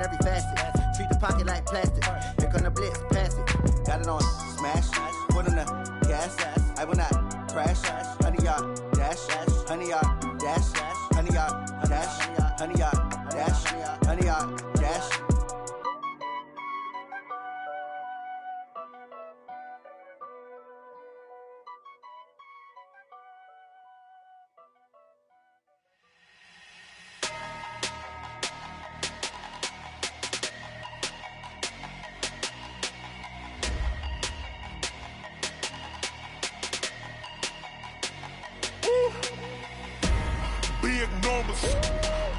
every facet. Treat the pocket like plastic. Here come the blitz, pass it. Got it on smash, put on the gas. I will not crash. Honey yard dash, honey yard dash, honey yard dash, honey yard dash, honey yard dash.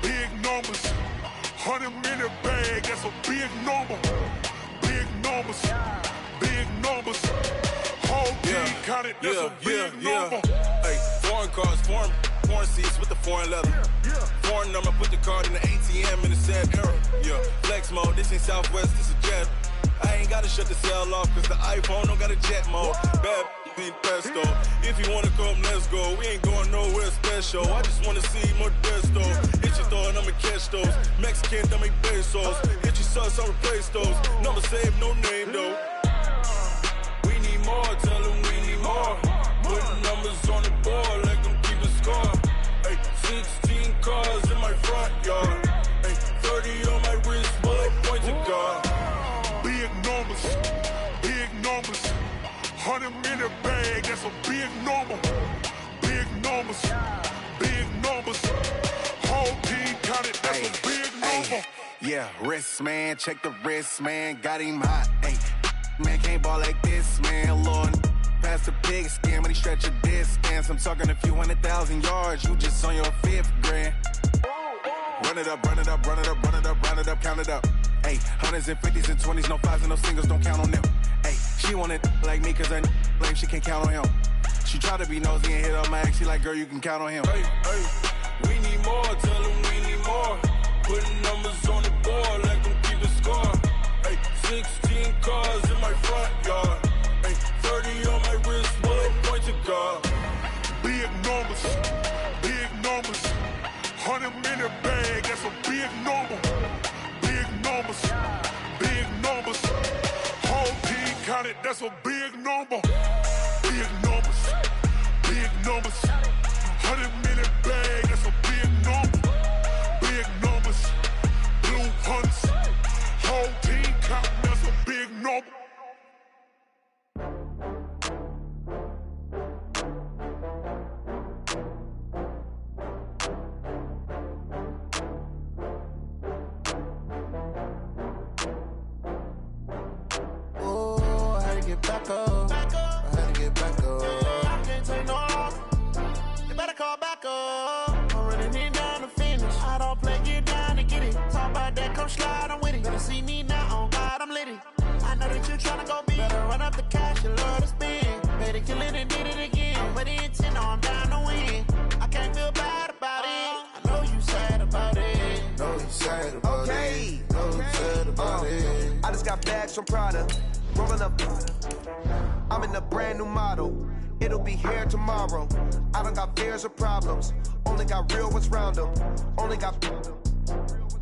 Big numbers, 100-minute bag, that's a big number. Big numbers, whole team counted, that's a big number. Hey, foreign cars, foreign seats with the foreign leather. Foreign number, put the card in the ATM in the sad era. Yeah, flex mode, this ain't Southwest, this is jet. I ain't gotta shut the cell off, cause the iPhone don't got a jet mode. Bad beat pesto. If you wanna come, let's go. We ain't going nowhere special. I just wanna see more desto. Hit your throw and I'ma catch those. Mexican, dummy pesos. Hit your sus, I'll replace those. Number save, no name though. We need more, tell them we need more. Putting numbers on the board, let them keep a score. Hey, 16 cars in my front yard. Hey, 30 on my wrist, bullet point to God. Big numbers, 100-minute bag, that's a big number. Big numbers, whole team counted, that's a big number. Yeah, wrist man, check the wrist man, got him hot. Hey, man can't ball like this, man. Lord, past the pig skin when he stretch a distance. I'm talking a few 100,000 yards, you just on your 5th grand. Run it up, count it up. Hey, hundreds and 50s and 20s, no 5s and no singles, don't count on them. Hey, she want it like me, cause her lame, she can't count on him. She try to be nosy and hit up my ex, she like, girl, you can count on him. Hey, we need more, tell them we need more. Putting numbers on the board, let them keep a score. Hey, 16 cars in my front yard. Hey, 30 on my wrist, bullet point to God. Big numbers, 100-minute bag, that's a big number. Big numbers, whole team counted, that's a big number. Big numbers, 100-minute bag, that's a big number. Big numbers, blue hunts, whole team counting, that's a big number. Back up. I had to get back up. I can't take no loss. You better call back up. I'm running it down to finish. I don't play, get down to get it. Talk about that, come slide, I'm with it. Better see me now, on God, I'm litty. I know that you tryna go big. Better run up the cash, you love to spend. Better kill it and did it again. I'm with the intent, no, I'm down to win. I can't feel bad about it. I know you sad about it. Know you sad about it. Know you sad about it. I just got bags from Prada. Rolling up, I'm in a brand new model. It'll be here tomorrow. I don't got fears or problems. Only got real ones round them. Only got.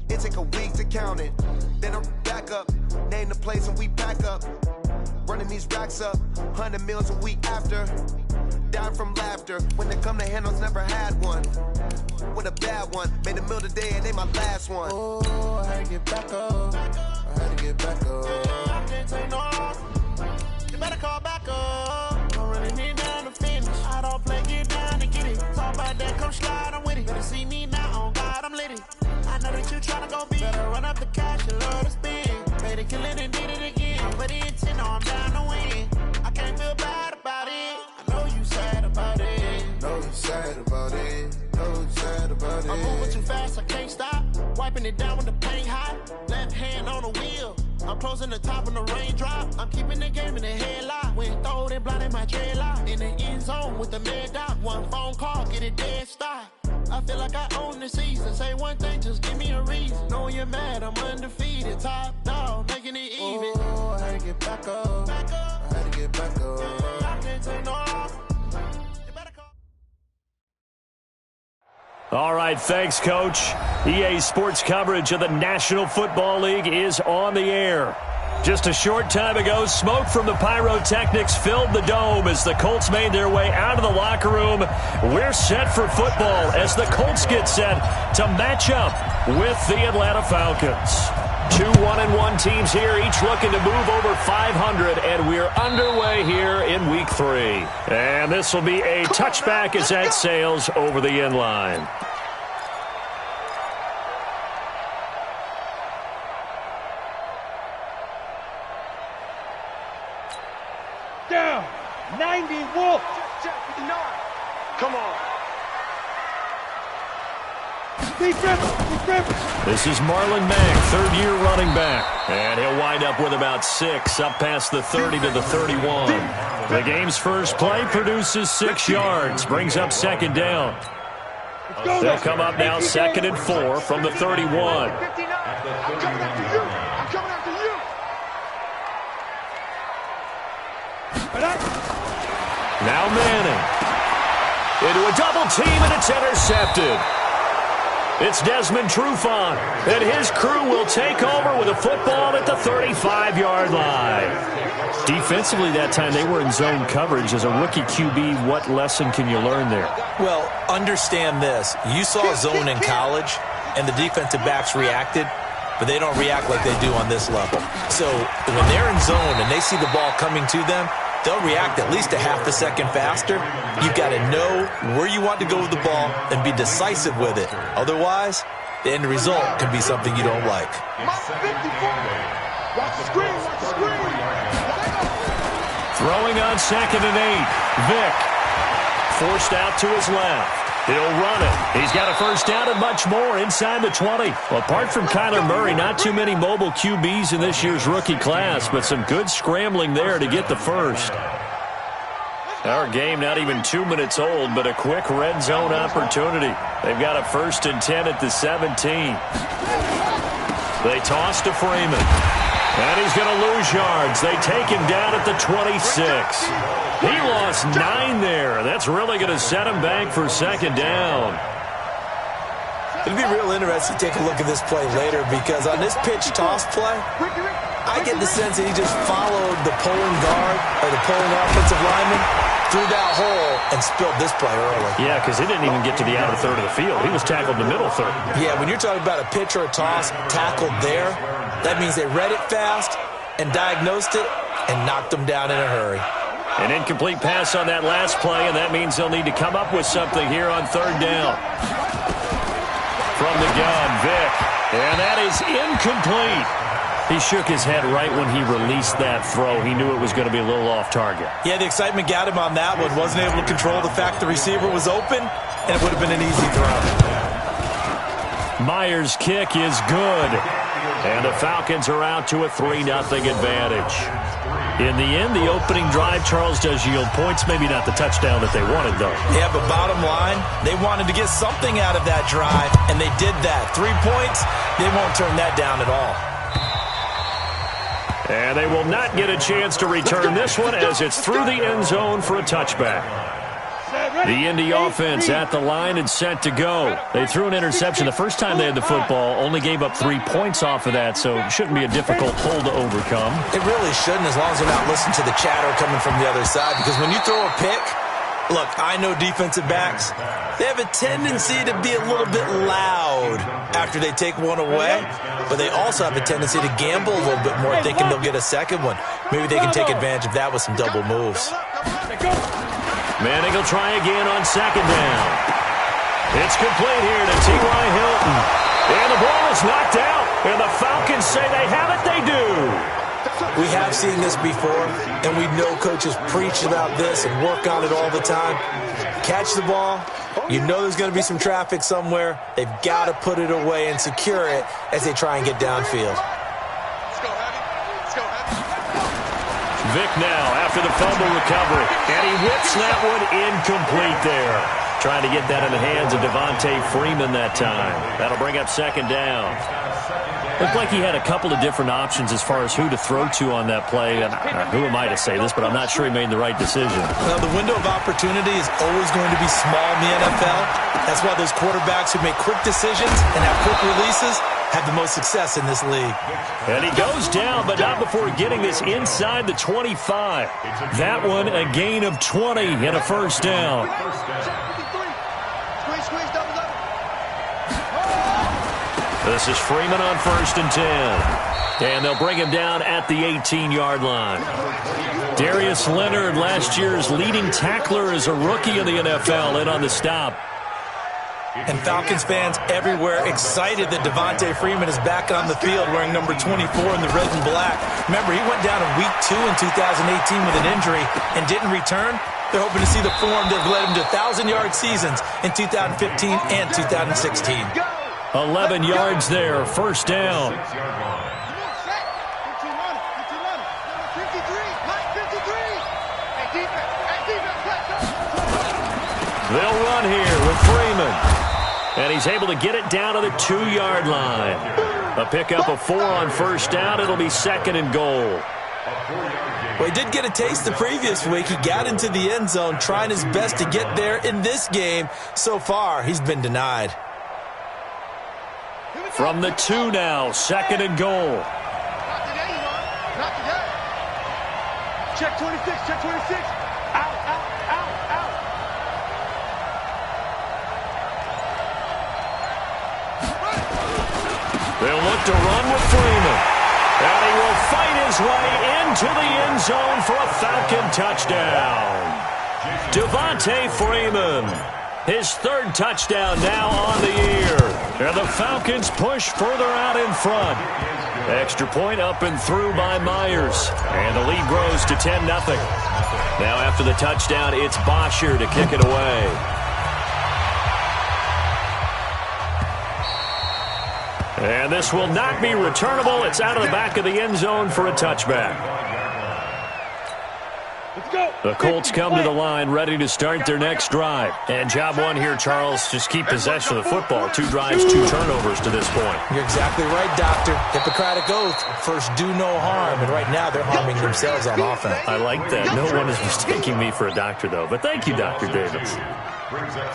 It take a week to count it. Then I'm back up. Name the place and we pack up. Running these racks up. 100 meals a week after. Down from laughter. When they come to handles, never had one. With a bad one. Made a meal today and they my last one. Oh, I had to get back up. I had to get back up. I can't take no loss. You better call back up. I'm running it down to finish. I don't play, get down to get it. Talk about that, come slide, I'm with it. Better see me now, on God, I'm litty. I know that you tryna go big. Better run up the cash, you love to spend. Better kill it and did it again. But the intent, no, I'm down to win. I can't feel bad about it. I know you sad about it. Know you sad about it. Know you sad about it. I'm moving too fast, I can't stop. Wiping it down with the paint hot. Left hand on the wheel. I'm closing the top when the raindrop. I'm keeping the game in the headlock. When throwed and blinded my dreadlock. In the end zone with the mad dot. One phone call, get it dead stop. I feel like I own the season. Say one thing, just give me a reason. Knowing you're mad, I'm undefeated. Top dog, making it even. Oh, I had to get back up. I had to get back up. I can't take no loss. All right, thanks, Coach. EA Sports coverage of the National Football League is on the air. Just a short time ago, smoke from the pyrotechnics filled the dome as the Colts made their way out of the locker room. We're set for football as the Colts get set to match up with the Atlanta Falcons. 2 1-1 teams here, each looking to move over 500, and we're underway here in Week 3. And this will be a touchback as that sails over the end line. Down, 90 Wolf. Come on. This is Marlon Mack, third-year running back. And he'll wind up with about 6, up past the 30 to the 31. The game's first play produces 6 yards, brings up second down. They'll come up now 2nd and 4 from the 31. I'm coming after you. I'm coming after you. Now Manning. Into a double team, and it's intercepted. It's Desmond Trufant, and his crew will take over with a football at the 35-yard line. Defensively that time, they were in zone coverage. As a rookie QB, what lesson can you learn there? Well, understand this. You saw zone in college, and the defensive backs reacted, but they don't react like they do on this level. So when they're in zone and they see the ball coming to them, they'll react at least a half a second faster. You've got to know where you want to go with the ball and be decisive with it. Otherwise, the end result can be something you don't like. Throwing on 2nd and 8. Vick forced out to his left. He'll run it. He's got a first down and much more inside the 20. Well, apart from Kyler Murray, not too many mobile QBs in this year's rookie class, but some good scrambling there to get the first. Our game not even 2 minutes old, but a quick red zone opportunity. They've got a 1st and 10 at the 17. They toss to Freeman. And he's going to lose yards. They take him down at the 26. He lost 9 there. That's really going to set him back for 2nd down. It'll be real interesting to take a look at this play later, because on this pitch toss play, I get the sense that he just followed the pulling guard or the pulling offensive lineman through that hole and spilled this play early. Yeah, because he didn't even get to the outer third of the field. He was tackled in the middle third. Yeah, when you're talking about a pitch or a toss tackled there, that means they read it fast and diagnosed it and knocked them down in a hurry. An incomplete pass on that last play, and that means they'll need to come up with something here on 3rd down. From the gun, Vick. And that is incomplete. He shook his head right when he released that throw. He knew it was going to be a little off target. Yeah, the excitement got him on that one. Wasn't able to control the fact the receiver was open, and it would have been an easy throw. Myers' kick is good. And the Falcons are out to a 3-0 advantage. In the end, the opening drive, Charles, does yield points. Maybe not the touchdown that they wanted, though. Yeah, but bottom line, they wanted to get something out of that drive, and they did that. 3 points, they won't turn that down at all. And they will not get a chance to return this one as it's through the end zone for a touchback. The Indy offense at the line and set to go. They threw an interception the first time they had the football, only gave up 3 points off of that, so it shouldn't be a difficult hole to overcome. It really shouldn't, as long as they're not listening to the chatter coming from the other side, because when you throw a pick, look, I know defensive backs, they have a tendency to be a little bit loud after they take one away, but they also have a tendency to gamble a little bit more, thinking they'll get a second one. Maybe they can take advantage of that with some double moves. Manning will try again on 2nd down. It's complete here to T.Y. Hilton. And the ball is knocked out. And the Falcons say they have it. They do. We have seen this before, and we know coaches preach about this and work on it all the time. Catch the ball. You know there's going to be some traffic somewhere. They've got to put it away and secure it as they try and get downfield. Vick now after the fumble recovery. And he whips that one incomplete there. Trying to get that in the hands of Devontae Freeman that time. That'll bring up 2nd down. Looked like he had a couple of different options as far as who to throw to on that play. And who am I to say this, but I'm not sure he made the right decision. Well, the window of opportunity is always going to be small in the NFL. That's why those quarterbacks who make quick decisions and have quick releases have the most success in this league. And he goes down, but not before getting this inside the 25. That one a gain of 20 and a first down. This is Freeman on 1st and 10. And they'll bring him down at the 18-yard line. Darius Leonard, last year's leading tackler as a rookie in the NFL, in on the stop. And Falcons fans everywhere excited that Devontae Freeman is back on the field wearing number 24 in the red and black. Remember, he went down in Week 2 in 2018 with an injury and didn't return. They're hoping to see the form that led him to 1,000-yard seasons in 2015 and 2016. 11 yards there, first down. They'll run here with Freeman. And he's able to get it down to the 2-yard line. A pickup of 4 on first down. It'll be 2nd and goal. Well, he did get a taste the previous week. He got into the end zone trying his best to get there in this game. So far, he's been denied. From the 2 now, 2nd and goal. Check 26, check 26. Out, out, out, out. They'll look to run with Freeman. And he will fight his way into the end zone for a Falcon touchdown. Devontae Freeman, his 3rd touchdown now on the year. And the Falcons push further out in front. Extra point up and through by Myers. And the lead grows to 10-0. Now after the touchdown, it's Bosher to kick it away. And this will not be returnable. It's out of the back of the end zone for a touchback. The Colts come to the line ready to start their next drive. And job 1 here, Charles, just keep possession of the football. 2 drives, 2 turnovers to this point. You're exactly right, Doctor. Hippocratic oath, first do no harm. And right now they're harming themselves on offense. I like that. No one is mistaking me for a doctor, though. But thank you, Dr. Davis.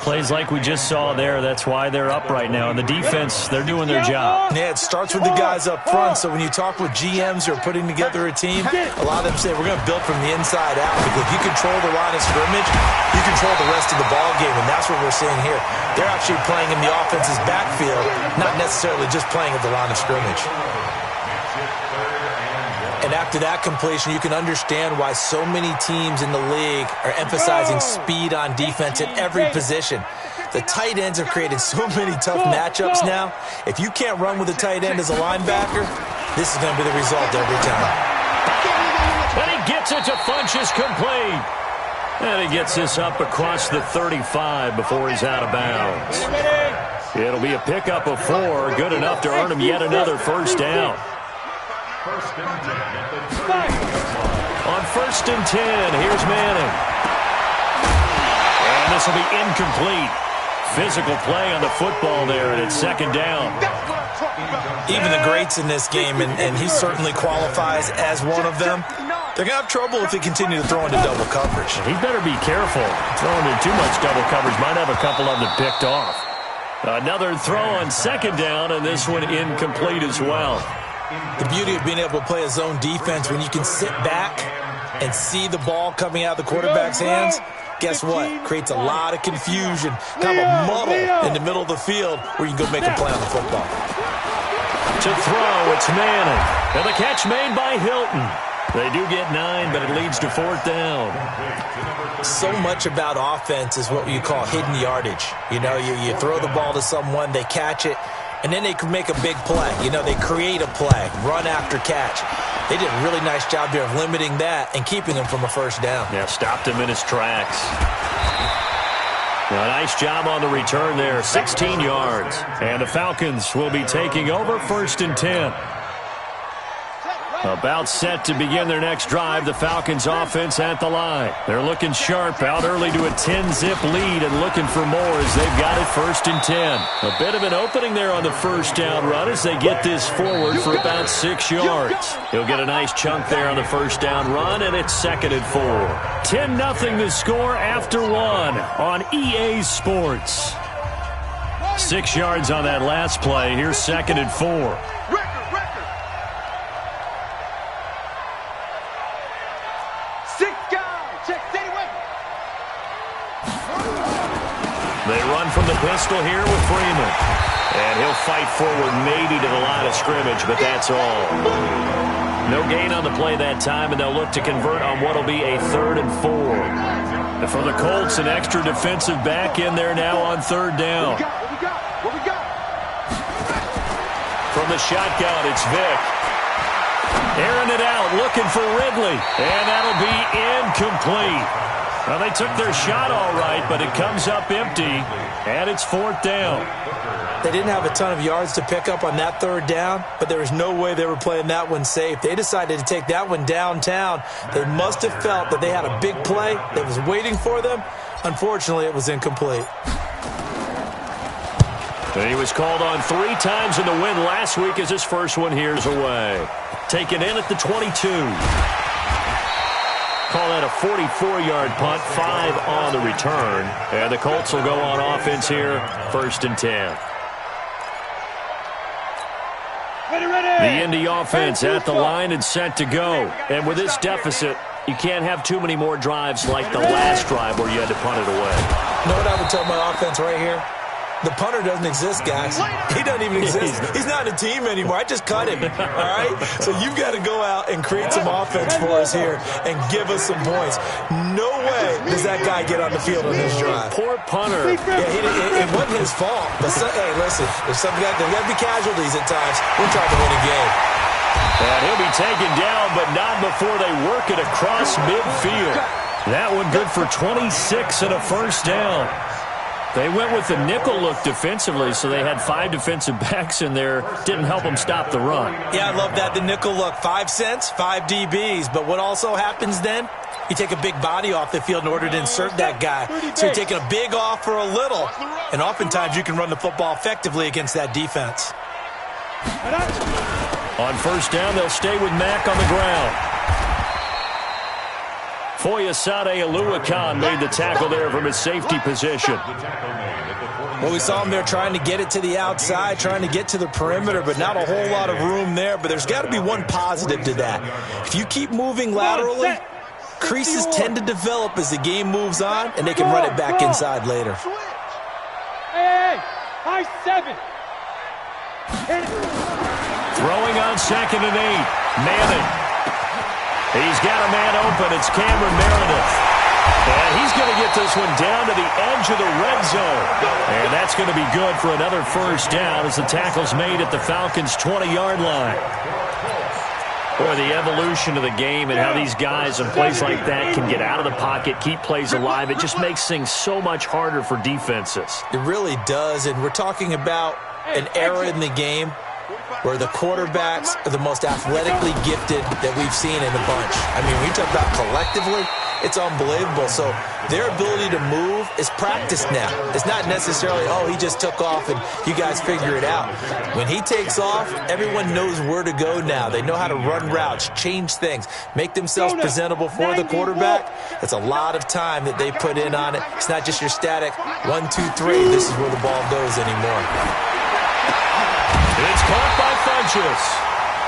Plays like we just saw there, that's why they're up right now. And the defense, they're doing their job. Yeah, it starts with the guys up front. So when you talk with GMs who are putting together a team, a lot of them say we're going to build from the inside out. Because if you control the line of scrimmage, you control the rest of the ball game. And that's what we're seeing here. They're actually playing in the offense's backfield, not necessarily just playing at the line of scrimmage. And after that completion, you can understand why so many teams in the league are emphasizing speed on defense at every position. The tight ends have created so many tough matchups now. If you can't run with a tight end as a linebacker, this is going to be the result every time. And he gets it to Funchess complete. And he gets this up across the 35 before he's out of bounds. It'll be a pickup of 4, good enough to earn him yet another first down. On 1st and 10, here's Manning. And this will be incomplete. Physical play on the football there, and it's 2nd down. Even the greats in this game, and he certainly qualifies as one of them, they're going to have trouble if they continue to throw into double coverage. He better be careful. Throwing in too much double coverage might have a couple of them picked off. Another throw on 2nd down, and this one incomplete as well. The beauty of being able to play a zone defense when you can sit back and see the ball coming out of the quarterback's hands, guess what? Creates a lot of confusion, kind of a muddle in the middle of the field where you can go make a play on the football. To throw, it's Manning. And the catch made by Hilton. They do get 9, but it leads to 4th down. So much about offense is what you call hidden yardage. You know, you throw the ball to someone, they catch it, and then they can make a big play. You know, they create a play, run after catch. They did a really nice job there of limiting that and keeping him from a first down. Yeah, stopped him in his tracks. A nice job on the return there, 16 yards. And the Falcons will be taking over 1st and 10. About set to begin their next drive, the Falcons offense at the line. They're looking sharp, out early to a 10-zip lead and looking for more as they've got it 1st and 10. A bit of an opening there on the first down run as they get this forward for about 6 yards. He'll get a nice chunk there on the first down run, and it's 2nd and 4. 10-0 the score after 1 on EA Sports. 6 yards on that last play. Here's 2nd and 4. They run from the pistol here with Freeman. And he'll fight forward maybe to the line of scrimmage, but that's all. No gain on the play that time, and they'll look to convert on what will be a 3rd and 4. And for the Colts, an extra defensive back in there now on 3rd down. What we got? From the shotgun, it's Vick. Airing it out, looking for Ridley. And that'll be incomplete. Well, they took their shot all right, but it comes up empty, and it's 4th down. They didn't have a ton of yards to pick up on that 3rd down, but there was no way they were playing that one safe. They decided to take that one downtown. They must have felt that they had a big play that was waiting for them. Unfortunately, it was incomplete. And he was called on 3 times in the win last week as his first one here's away. Taken in at the 22. Call that a 44-yard punt, 5 on the return. And the Colts will go on offense here, 1st and 10. The Indy offense at the line and set to go. And with this deficit, you can't have too many more drives like the last drive where you had to punt it away. You know what I would tell my offense right here? The punter doesn't exist, guys. He doesn't even exist. He's not a team anymore. I just cut him, all right? So you've got to go out and create some offense for us here and give us some points. No way does that guy get on the field on this drive. Poor punter. Yeah, it wasn't his fault. But hey, listen, there's got to be casualties at times. We're trying to win a game. And he'll be taken down, but not before they work it across midfield. That one good for 26 and a first down. They went with the nickel look defensively, so they had 5 defensive backs in there. Didn't help them stop the run. Yeah, I love that, the nickel look. 5 cents, 5 DBs. But what also happens then? You take a big body off the field in order to insert that guy. So you're taking a big off for a little. And oftentimes you can run the football effectively against that defense. On first down, they'll stay with Mack on the ground. Foyesade Aluakan made the tackle there from his safety position. Well, we saw him there trying to get it to the outside, trying to get to the perimeter, but not a whole lot of room there. But there's got to be one positive to that. If you keep moving laterally, creases tend to develop as the game moves on, and they can run it back inside later. Hey, high 7. Throwing on 2nd and 8. Manning. He's got a man open. It's Cameron Meredith. And he's going to get this one down to the edge of the red zone. And that's going to be good for another first down as the tackle's made at the Falcons' 20-yard line. Boy, the evolution of the game and how these guys in plays like that can get out of the pocket, keep plays alive, it just makes things so much harder for defenses. It really does, and we're talking about an era in the game where the quarterbacks are the most athletically gifted that we've seen in a bunch. I mean, when you talk about collectively, it's unbelievable. So their ability to move is practiced now. It's not necessarily, oh, he just took off and you guys figure it out. When he takes off, everyone knows where to go now. They know how to run routes, change things, make themselves presentable for the quarterback. It's a lot of time that they put in on it. It's not just your static 1, 2, 3. This is where the ball goes anymore. It's caught by Funchess.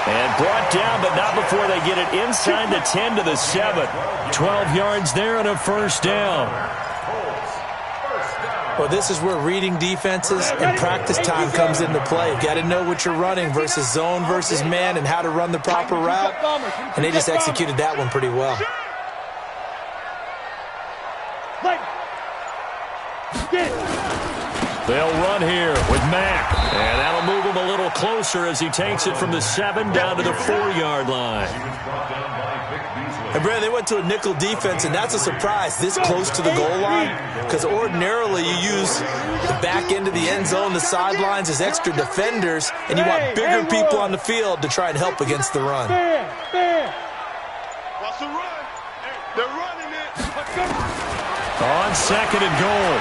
And brought down, but not before they get it inside the 10 to the 7. 12 yards there and a first down. Well, this is where reading defenses and practice time comes into play. Got to know what you're running versus zone versus man and how to run the proper route. And they just executed that one pretty well. They'll run here with Mack. And that'll move him a little closer as he takes it from the 7 down to the 4-yard line. And, Brandon, they went to a nickel defense, and that's a surprise this close to the goal line, because ordinarily you use the back end of the end zone, the sidelines as extra defenders, and you want bigger people on the field to try and help against the run. Watch the run. They're running it. On second and goal,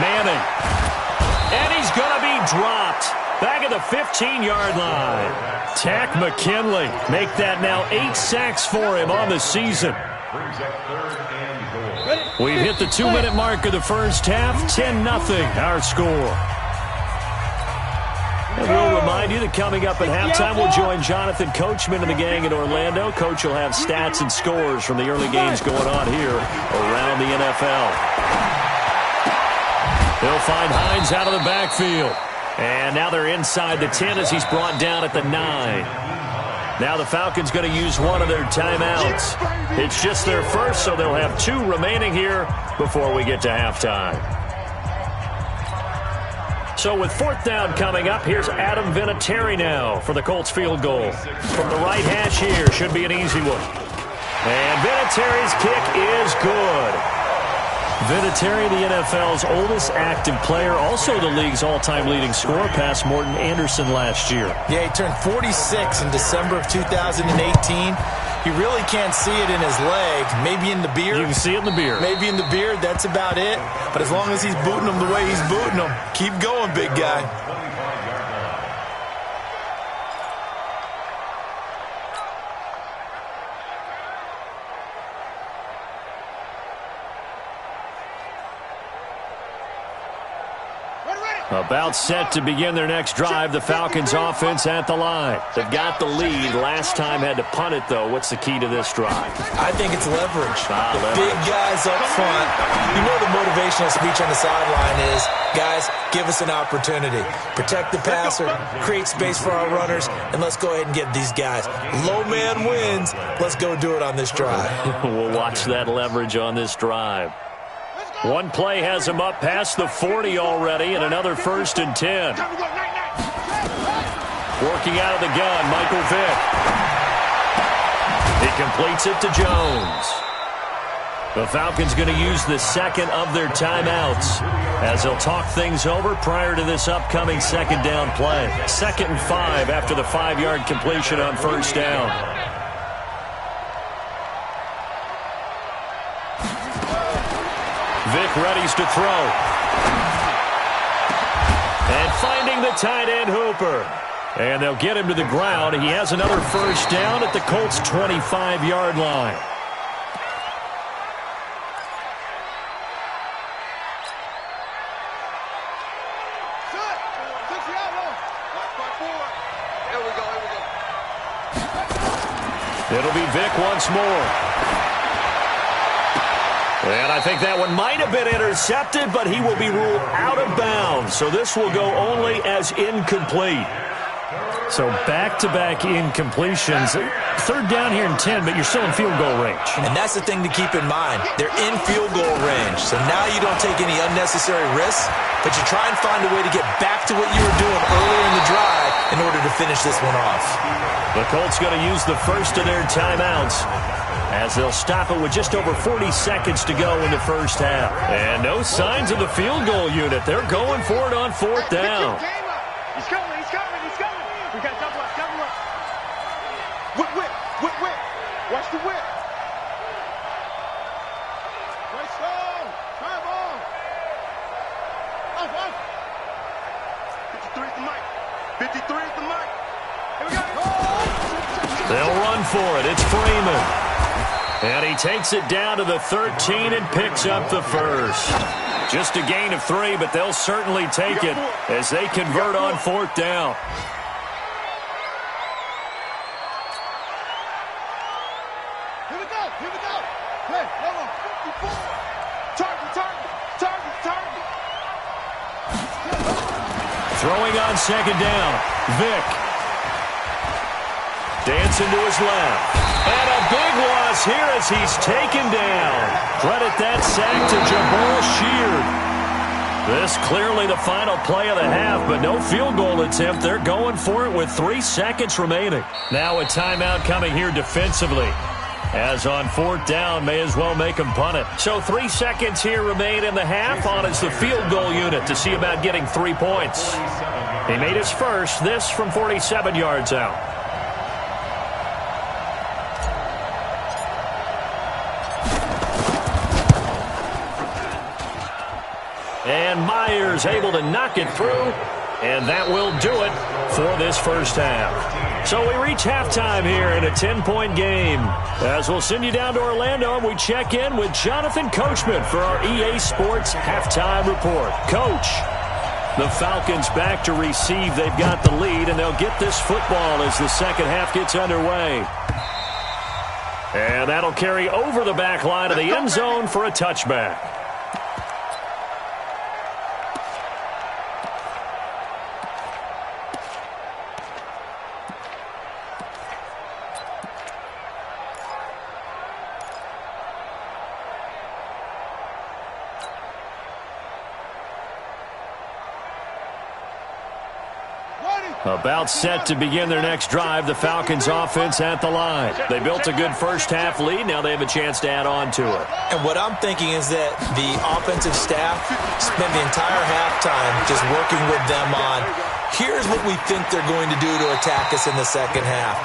Manning. And he's going to be dropped. Back at the 15-yard line. Tack McKinley. Make that now 8 sacks for him on the season. We've hit the 2-minute mark of the first half. 10-0 our score. And we'll remind you that coming up at halftime, we'll join Jonathan Coachman and the gang in Orlando. Coach will have stats and scores from the early games going on here around the NFL. He'll find Hines out of the backfield. And now they're inside the 10 as he's brought down at the 9. Now the Falcons going to use one of their timeouts. It's just their first, so they'll have 2 remaining here before we get to halftime. So with 4th down coming up, here's Adam Vinatieri now for the Colts field goal. From the right hash here, should be an easy one. And Vinatieri's kick is good. Vinatieri, the NFL's oldest active player, also the league's all-time leading scorer, past Morton Anderson last year. Yeah, he turned 46 in December of 2018. He really can't see it in his leg. Maybe in the beard. You can see it in the beard. Maybe in the beard. That's about it. But as long as he's booting him the way he's booting him, keep going, big guy. About set to begin their next drive, the Falcons offense at the line. They've got the lead. Last time had to punt it, though. What's the key to this drive? I think it's leverage. The big guys up front. You know the motivational speech on the sideline is, guys, give us an opportunity. Protect the passer, create space for our runners, and let's go ahead and get these guys. Low man wins. Let's go do it on this drive. We'll watch that leverage on this drive. One play has him up past the 40 already, and another 1st and 10. Working out of the gun, Michael Vick. He completes it to Jones. The Falcons going to use the second of their timeouts as they'll talk things over prior to this upcoming 2nd down play. 2nd and 5 after the 5-yard completion on 1st down. Vick readies to throw. And finding the tight end, Hooper. And they'll get him to the ground. He has another 1st down at the Colts' 25-yard line. It'll be Vick once more. And I think that one might have been intercepted, but he will be ruled out of bounds. So this will go only as incomplete. So back-to-back incompletions. 3rd down here and 10, but you're still in field goal range. And that's the thing to keep in mind. They're in field goal range. So now you don't take any unnecessary risks, but you try and find a way to get back to what you were doing earlier in the drive in order to finish this one off. The Colts going to use the first of their timeouts as they'll stop it with just over 40 seconds to go in the first half. And no signs of the field goal unit. They're going for it on 4th down. He's coming. We got double up. Whip. Watch the whip. Right strong. Drive on. Off. 53 is the mic. 53 is the mic. Here we go. They'll run for it. It's Freeman. And he takes it down to the 13 and picks up the first. Just a gain of 3, but they'll certainly take it as they convert on 4th down. Here we go. Hey, hold on. 54. Target. Throwing on 2nd down. Vick. Dancing to his left. And a big loss here as he's taken down. Credit that sack to Jabal Sheard. This clearly the final play of the half, but no field goal attempt. They're going for it with 3 seconds remaining. Now a timeout coming here defensively. As on 4th down, may as well make him punt it. So 3 seconds here remain in the half. On is the field goal unit to see about getting 3 points. He made his first, this from 47 yards out. And Myers able to knock it through. And that will do it for this first half. So we reach halftime here in a 10-point game. As we'll send you down to Orlando, and we check in with Jonathan Coachman for our EA Sports Halftime Report. Coach, the Falcons back to receive. They've got the lead, and they'll get this football as the second half gets underway. And that'll carry over the back line of the end zone for a touchback. About set to begin their next drive, the Falcons offense at the line. They built a good first half lead. Now they have a chance to add on to it. And what I'm thinking is that the offensive staff spent the entire halftime just working with them on, here's what we think they're going to do to attack us in the second half.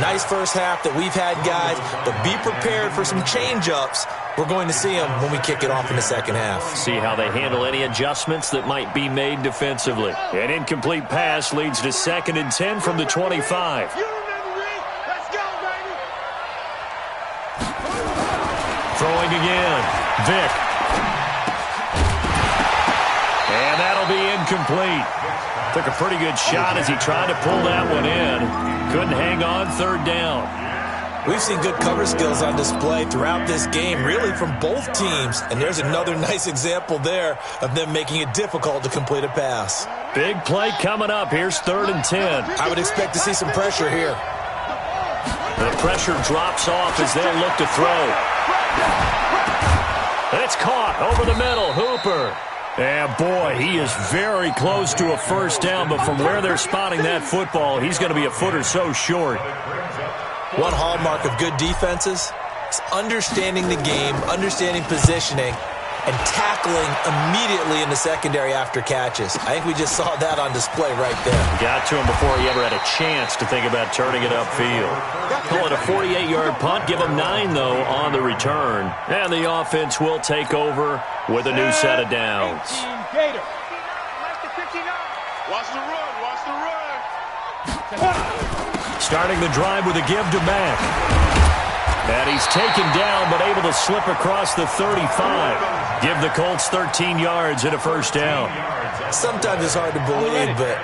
Nice first half that we've had, guys, but be prepared for some change-ups. We're going to see them when we kick it off in the second half. See how they handle any adjustments that might be made defensively. An incomplete pass leads to 2nd and 10 from the 25. You remember me? Let's go, baby! Throwing again. Vick. And that'll be incomplete. Took a pretty good shot as he tried to pull that one in. Couldn't hang on 3rd down. We've seen good cover skills on display throughout this game, really from both teams. And there's another nice example there of them making it difficult to complete a pass. Big play coming up. Here's 3rd and 10. I would expect to see some pressure here. The pressure drops off as they'll look to throw. It's caught over the middle. Hooper. And boy, he is very close to a first down, but from where they're spotting that football, he's going to be a foot or so short. One hallmark of good defenses is understanding the game, understanding positioning, and tackling immediately in the secondary after catches. I think we just saw that on display right there. Got to him before he ever had a chance to think about turning it upfield. Call it a 48-yard punt. Give him 9, though, on the return. And the offense will take over with a new set of downs. Watch the run, watch the run. Starting the drive with a give to Mack. And he's taken down, but able to slip across the 35. Give the Colts 13 yards and a first down. Sometimes it's hard to believe, but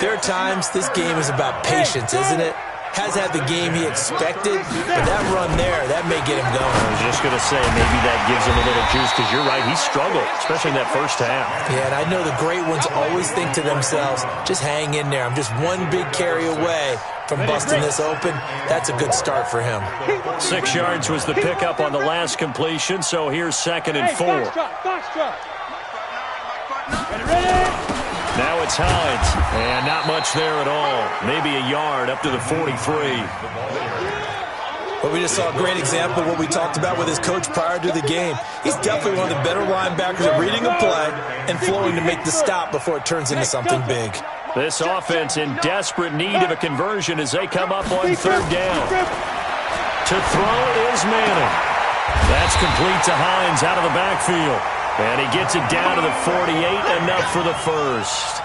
there are times this game is about patience, isn't it? Has had the game he expected, but that run there, that may get him going. I was just going to say, maybe that gives him a little juice, because you're right, he struggled, especially in that first half. Yeah, and I know the great ones always think to themselves, just hang in there. I'm just one big carry away from busting this open. That's a good start for him. 6 yards was the pickup on the last completion, so here's 2nd and 4. Now it's Hines, and not much there at all. Maybe a yard up to the 43. But we just saw a great example of what we talked about with his coach prior to the game. He's definitely one of the better linebackers at reading a play and flowing to make the stop before it turns into something big. This offense in desperate need of a conversion as they come up on 3rd down. To throw is Manning. That's complete to Hines out of the backfield. And he gets it down to the 48, enough for the first.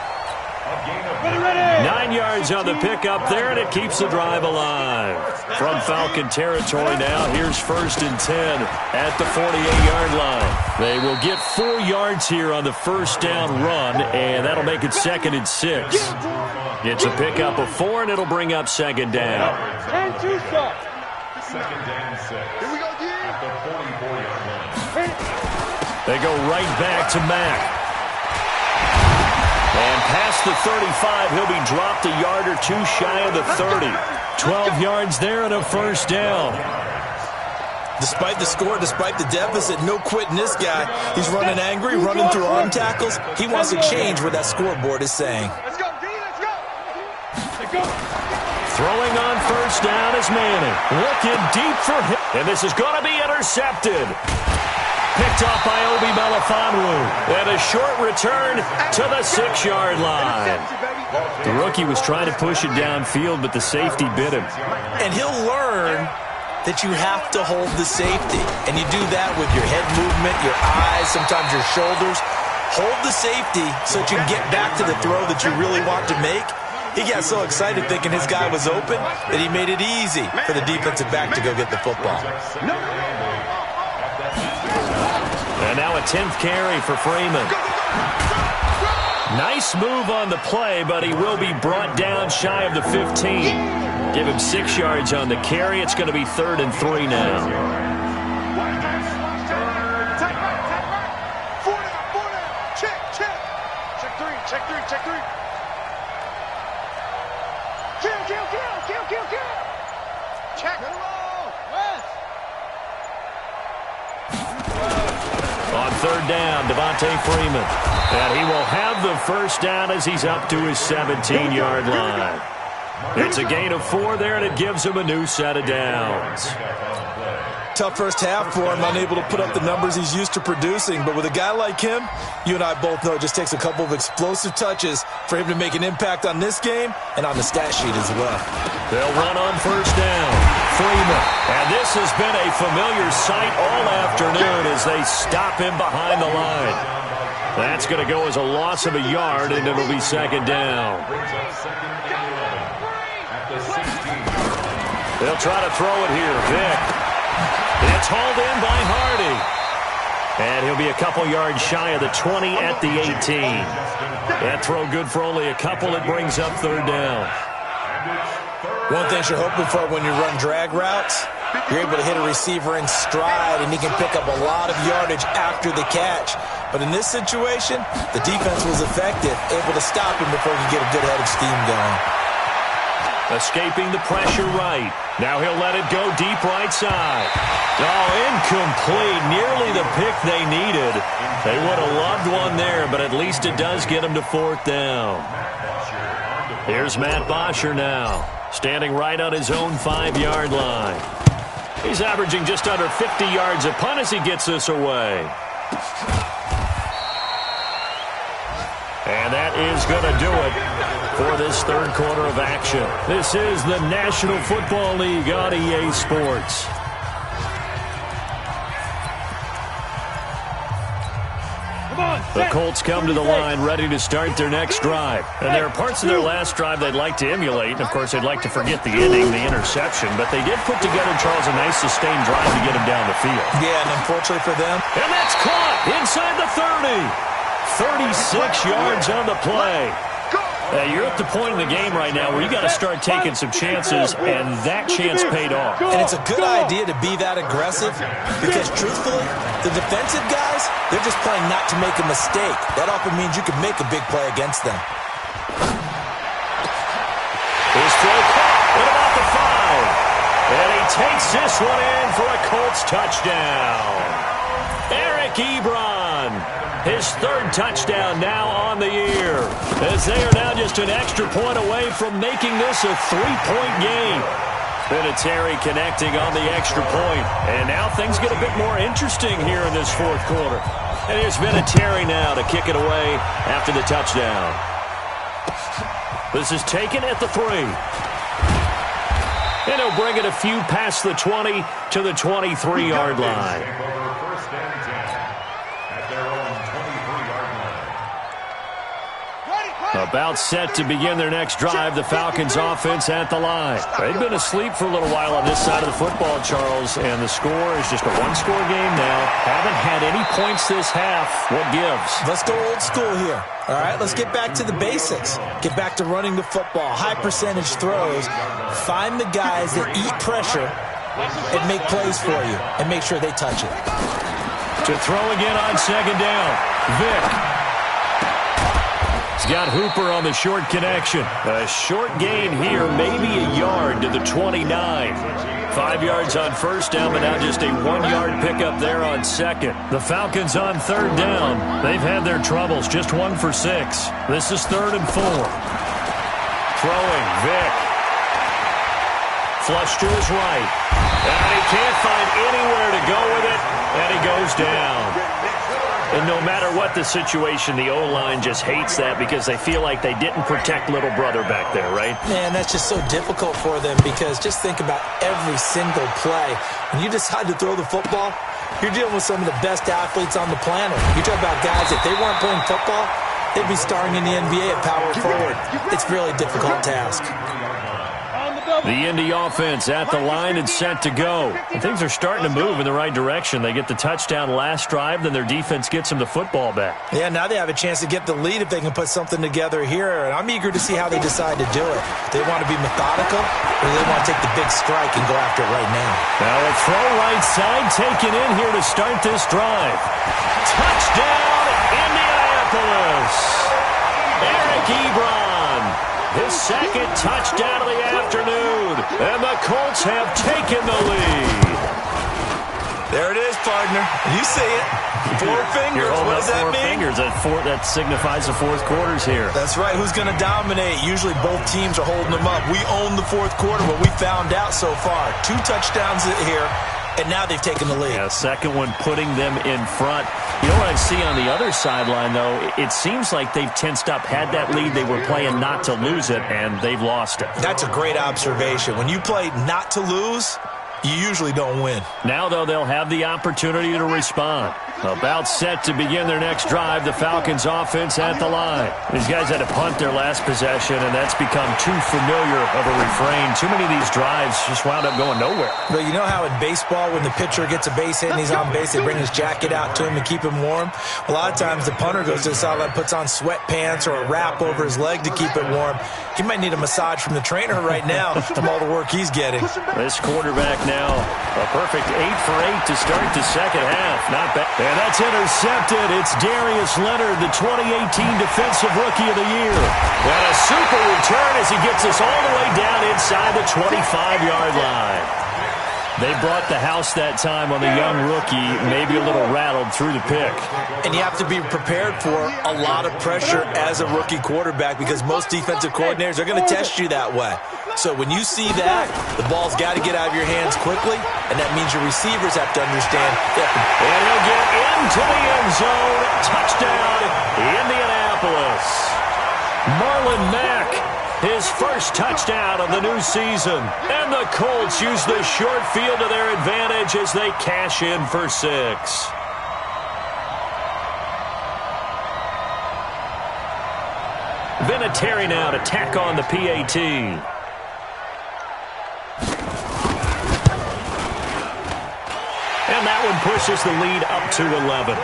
9 yards on the pickup there, and it keeps the drive alive. From Falcon territory now, here's 1st and 10 at the 48-yard line. They will get 4 yards here on the first down run, and that'll make it 2nd and 6. It's a pickup of 4, and it'll bring up 2nd down. And 2 shots. 2nd down 6. Here we go, at the 44-yard line. They go right back to Mack. And past the 35, he'll be dropped a yard or 2 shy of the 30. 12 yards there and a first down. Despite the score, despite the deficit, no quitting this guy. He's running angry, running through arm tackles. He wants to change what that scoreboard is saying. Let's go, D, let's go. Let's go. Throwing on first down is Manning. Looking deep for him. And this is going to be intercepted. Picked off by Obi Melifonwu. And a short return to the 6-yard line. The rookie was trying to push it downfield, but the safety bit him. And he'll learn that you have to hold the safety. And you do that with your head movement, your eyes, sometimes your shoulders. Hold the safety so that you can get back to the throw that you really want to make. He got so excited thinking his guy was open that he made it easy for the defensive back to go get the football. And now a 10th carry for Freeman. Nice move on the play, but he will be brought down shy of the 15. Give him 6 yards on the carry. It's going to be 3rd and 3 now. Check three. Kill. Check. On 3rd down, Devontae Freeman. And he will have the first down as he's up to his 17-yard line. It's a gain of 4 there, and it gives him a new set of downs. Tough first half for him, unable to put up the numbers he's used to producing. But with a guy like him, you and I both know it just takes a couple of explosive touches for him to make an impact on this game and on the stat sheet as well. They'll run on first down. Freeman. And this has been a familiar sight all afternoon as they stop him behind the line. That's going to go as a loss of a yard, and it'll be 2nd down. They'll try to throw it here. Vick. It's hauled in by Hardy. And he'll be a couple yards shy of the 20 at the 18. That throw good for only a couple. It brings up 3rd down. One thing you're hoping for when you run drag routes, you're able to hit a receiver in stride, and he can pick up a lot of yardage after the catch. But in this situation, the defense was effective, able to stop him before he could get a good head of steam going. Escaping the pressure right. Now he'll let it go deep right side. Oh, incomplete. Nearly the pick they needed. They would have loved one there, but at least it does get him to 4th down. Here's Matt Bosher now, standing right on his own 5-yard line. He's averaging just under 50 yards a punt as he gets this away. And that is going to do it for this 3rd quarter of action. This is the National Football League on EA Sports. The Colts come to the line ready to start their next drive. And there are parts of their last drive they'd like to emulate. And, of course, they'd like to forget the inning, the interception. But they did put together, Charles, a nice sustained drive to get him down the field. Yeah, and unfortunately for them. And that's caught inside the 30. 36 yards on the play. You're at the point in the game right now where you got to start taking some chances, and that chance paid off. And it's a good idea to be that aggressive because, truthfully, the defensive guys, they're just playing not to make a mistake. That often means you can make a big play against them. His throw caught at about the 5. And he takes this one in for a Colts touchdown. Eric Ebron. His 3rd touchdown now on the year, as they are now just an extra point away from making this a 3-point game. Vinatieri connecting on the extra point, and now things get a bit more interesting here in this 4th quarter. And here's Vinatieri now to kick it away after the touchdown. This is taken at the 3. And he'll bring it a few past the 20 to the 23-yard line. About set to begin their next drive, the Falcons offense at the line. They've been asleep for a little while on this side of the football, Charles, and the score is just a 1-score game now. Haven't had any points this half. What gives? Let's go old school here. All right, let's get back to the basics. Get back to running the football, high percentage throws. Find the guys that eat pressure and make plays for you, and make sure they touch it. To throw again on 2nd down, Vick. He's got Hooper on the short connection. A short gain here, maybe a yard to the 29. 5 yards on first down, but now just a 1-yard pickup there on 2nd. The Falcons on 3rd down. They've had their troubles, just 1 for 6. This is 3rd and 4. Throwing, Vick. Flush to his right. And he can't find anywhere to go with it, and he goes down. And no matter what the situation, the O-line just hates that because they feel like they didn't protect little brother back there, right? Man, that's just so difficult for them because just think about every single play. When you decide to throw the football, you're dealing with some of the best athletes on the planet. You talk about guys, if they weren't playing football, they'd be starring in the NBA at power forward. It's a really difficult task. The Indy offense at the line and set to go. And things are starting to move in the right direction. They get the touchdown last drive, then their defense gets them the football back. Yeah, now they have a chance to get the lead if they can put something together here. And I'm eager to see how they decide to do it. They want to be methodical, or they want to take the big strike and go after it right now. Now a throw right side taken in here to start this drive. Touchdown, Indianapolis. Eric Ebron. His second touchdown of the afternoon, and the Colts have taken the lead. There it is, partner. You see it. 4 fingers. What does that mean? 4 fingers. That signifies the fourth quarter's here. That's right. Who's going to dominate? Usually both teams are holding them up. We own the fourth quarter, what we found out so far. 2 touchdowns here, and now they've taken the lead. Yeah, second one putting them in front. You know what I see on the other sideline, though? It seems like they've tensed up, had that lead. They were playing not to lose it, and they've lost it. That's a great observation. When you play not to lose, you usually don't win. Now, though, they'll have the opportunity to respond. About set to begin their next drive, the Falcons offense at the line. These guys had to punt their last possession, and that's become too familiar of a refrain. Too many of these drives just wound up going nowhere. But you know how in baseball, when the pitcher gets a base hit and he's on base, they bring his jacket out to him to keep him warm? A lot of times the punter goes to the sideline, puts on sweatpants or a wrap over his leg to keep it warm. He might need a massage from the trainer right now from all the work he's getting. This quarterback now, a perfect 8 for 8 to start the second half. Not bad. And that's intercepted. It's Darius Leonard, the 2018 Defensive Rookie of the Year. And a super return as he gets us all the way down inside the 25-yard line. They brought the house that time on the young rookie, maybe a little rattled through the pick. And you have to be prepared for a lot of pressure as a rookie quarterback because most defensive coordinators are going to test you that way. So when you see that, the ball's got to get out of your hands quickly, and that means your receivers have to understand. And he'll get into the end zone. Touchdown, Indianapolis. Marlon Mack, his first touchdown of the new season. And the Colts use the short field to their advantage as they cash in for 6. Vinatieri now to tack on the PAT. And that one pushes the lead up to 11.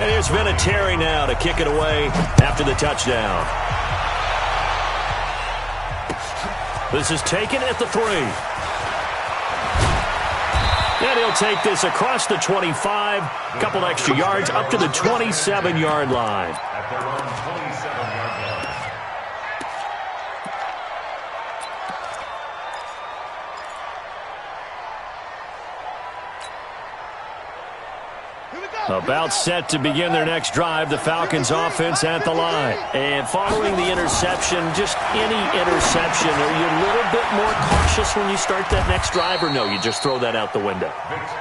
And here's Vinatieri now to kick it away after the touchdown. This is taken at the 3. And he'll take this across the 25, a couple extra yards up to the 27-yard line. About set to begin their next drive, the Falcons offense at the line. And following the interception, just any interception, are you a little bit more cautious when you start that next drive, or no, you just throw that out the window?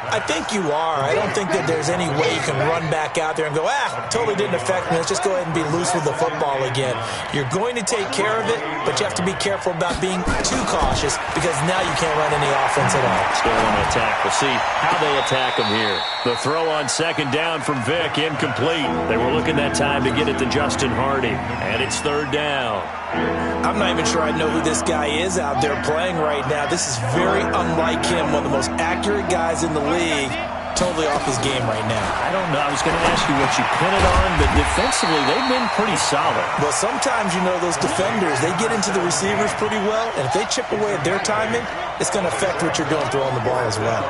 I think you are. I don't think that there's any way you can run back out there and go, totally didn't affect me. Let's just go ahead and be loose with the football again. You're going to take care of it, but you have to be careful about being too cautious because now you can't run any offense at all. Still want to attack. We'll see how they attack them here. The throw on second down from Vic, incomplete. They were looking that time to get it to Justin Hardy, and it's third down. I'm not even sure I know who this guy is out there playing right now. This is very unlike him, one of the most accurate guys in the league. Totally off his game right now. I don't know. I was going to ask you what you pin it on, but defensively, they've been pretty solid. Well, sometimes, those defenders, they get into the receivers pretty well, and if they chip away at their timing, it's going to affect what you're doing throwing the ball as well.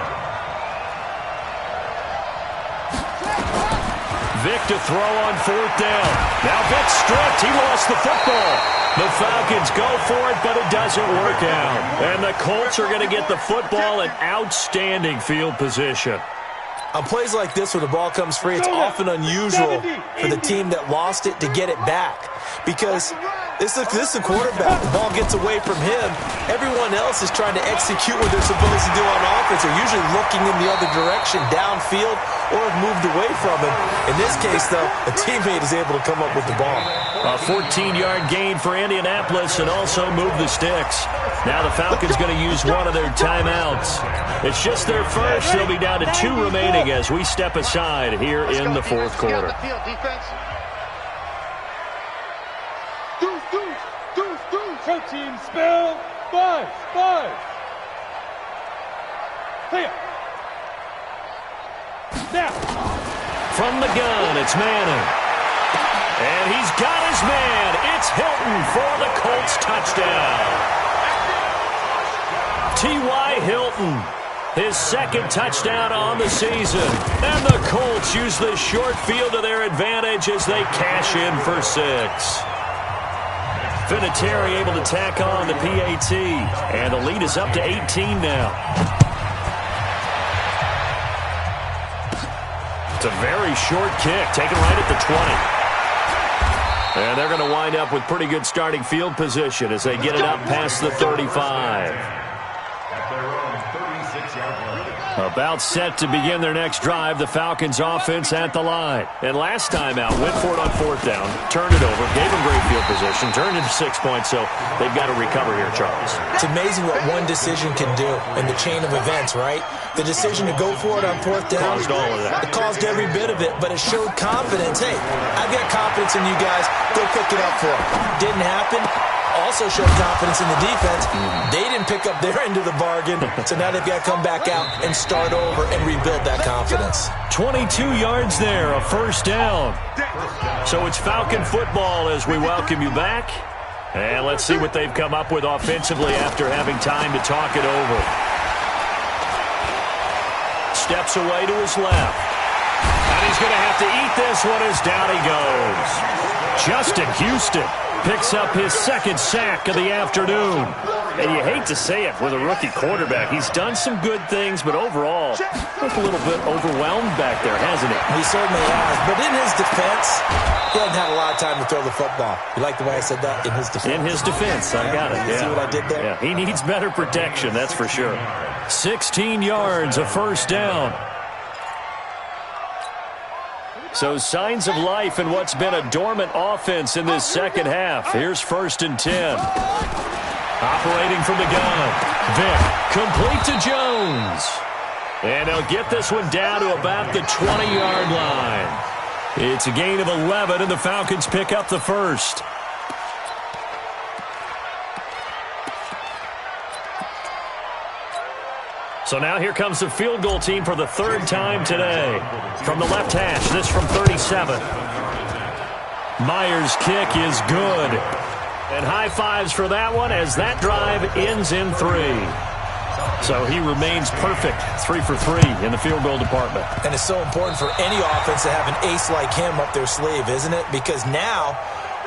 Vic to throw on fourth down. Now Vic stripped. He lost the football. The Falcons go for it, but it doesn't work out. And the Colts are going to get the football in outstanding field position. On plays like this where the ball comes free, it's often unusual for the team that lost it to get it back. Because this is a quarterback. The ball gets away from him. Everyone else is trying to execute what they're supposed to do on offense. They're usually looking in the other direction, downfield, or have moved away from him. In this case, though, a teammate is able to come up with the ball. A 14-yard gain for Indianapolis and also move the sticks. Now the Falcons going to use one of their timeouts. It's just their first. They'll be down to 2 remaining as we step aside here in the fourth quarter. Show team spell 5. Clear. Now. From the gun, it's Manning. And he's got his man. It's Hilton for the Colts touchdown. T.Y. Hilton, his second touchdown on the season. And the Colts use this short field to their advantage as they cash in for 6. Vinatieri able to tack on the PAT. And the lead is up to 18 now. It's a very short kick, taken right at the 20. And they're going to wind up with pretty good starting field position as they get it up past the 35. About set to begin their next drive, the Falcons offense at the line. And last time out, went for it on 4th down, turned it over, gave them great field position, turned into 6 points, so they've got to recover here, Charles. It's amazing what one decision can do in the chain of events, right? The decision to go for it on 4th down. Caused all of that. It caused every bit of it, but it showed confidence. Hey, I've got confidence in you guys. Go pick it up for them. Didn't happen. Also showed confidence in the defense. They didn't pick up their end of the bargain, so now they've got to come back out and start over and rebuild that confidence. 22 yards there, a first down. So it's Falcon football as we welcome you back. And let's see what they've come up with offensively after having time to talk it over. Steps away to his left. And he's going to have to eat this one as down he goes. Justin Houston picks up his second sack of the afternoon. And you hate to say it with a rookie quarterback. He's done some good things, but overall, looked a little bit overwhelmed back there, hasn't he? He certainly has. But in his defense, he hasn't had a lot of time to throw the football. You like the way I said that? In his defense. In his defense. I got it. Yeah. See what I did there? Yeah. He needs better protection, that's for sure. 16 yards, a first down. So signs of life in what's been a dormant offense in this second half. Here's 1st and 10. Operating from the gun. Vick, complete to Jones. And they'll get this one down to about the 20-yard line. It's a gain of 11, and the Falcons pick up the first. So now here comes the field goal team for the 3rd time today. From the left hash, this from 37. Myers' kick is good. And high fives for that one as that drive ends in 3. So he remains perfect, 3 for 3 in the field goal department. And it's so important for any offense to have an ace like him up their sleeve, isn't it? Because now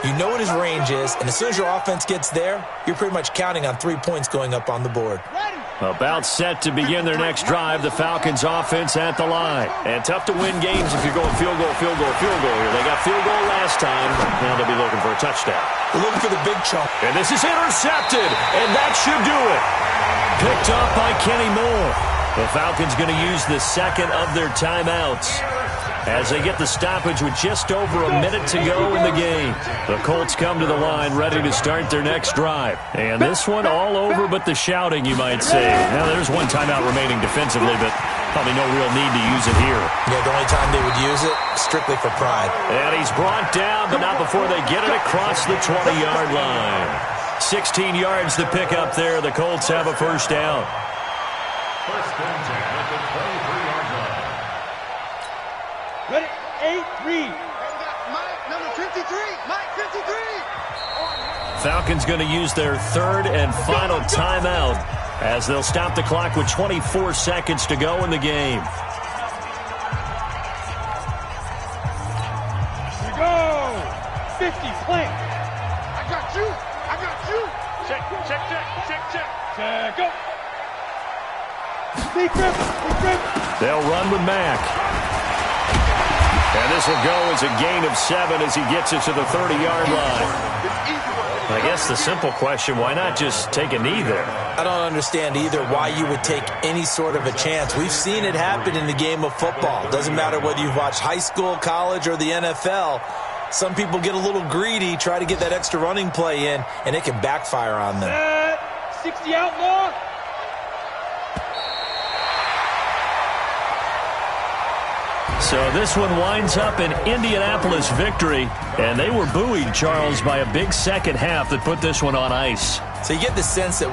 you know what his range is, and as soon as your offense gets there, you're pretty much counting on 3 points going up on the board. About set to begin their next drive, the Falcons offense at the line. And tough to win games if you're going field goal here. They got field goal last time. Now they'll be looking for a touchdown. They're looking for the big chunk. And this is intercepted, and that should do it. Picked off by Kenny Moore. The Falcons going to use the second of their timeouts as they get the stoppage with just over a minute to go in the game. The Colts come to the line ready to start their next drive. And this one all over but the shouting, you might say. Now, there's one timeout remaining defensively, but probably no real need to use it here. Yeah, the only time they would use it, strictly for pride. And he's brought down, but not before they get it across the 20-yard line. 16 yards to pick up there. The Colts have a first down. First and 10 at the 23-yard line. Ready? 8-3. Mike, number 53. Mike, 53. Falcons going to use their 3rd and final timeout as they'll stop the clock with 24 seconds to go in the game. Here we go. 50, plant. I got you. I got you. Check. Check, go. They'll run with Mack. And this will go as a gain of 7 as he gets it to the 30-yard line. I guess the simple question, why not just take a knee there? I don't understand either why you would take any sort of a chance. We've seen it happen in the game of football. Doesn't matter whether you've watched high school, college, or the NFL. Some people get a little greedy, try to get that extra running play in, and it can backfire on them. 60 outlaw. So this one winds up an Indianapolis victory, and they were buoyed, Charles, by a big second half that put this one on ice. So you get the sense that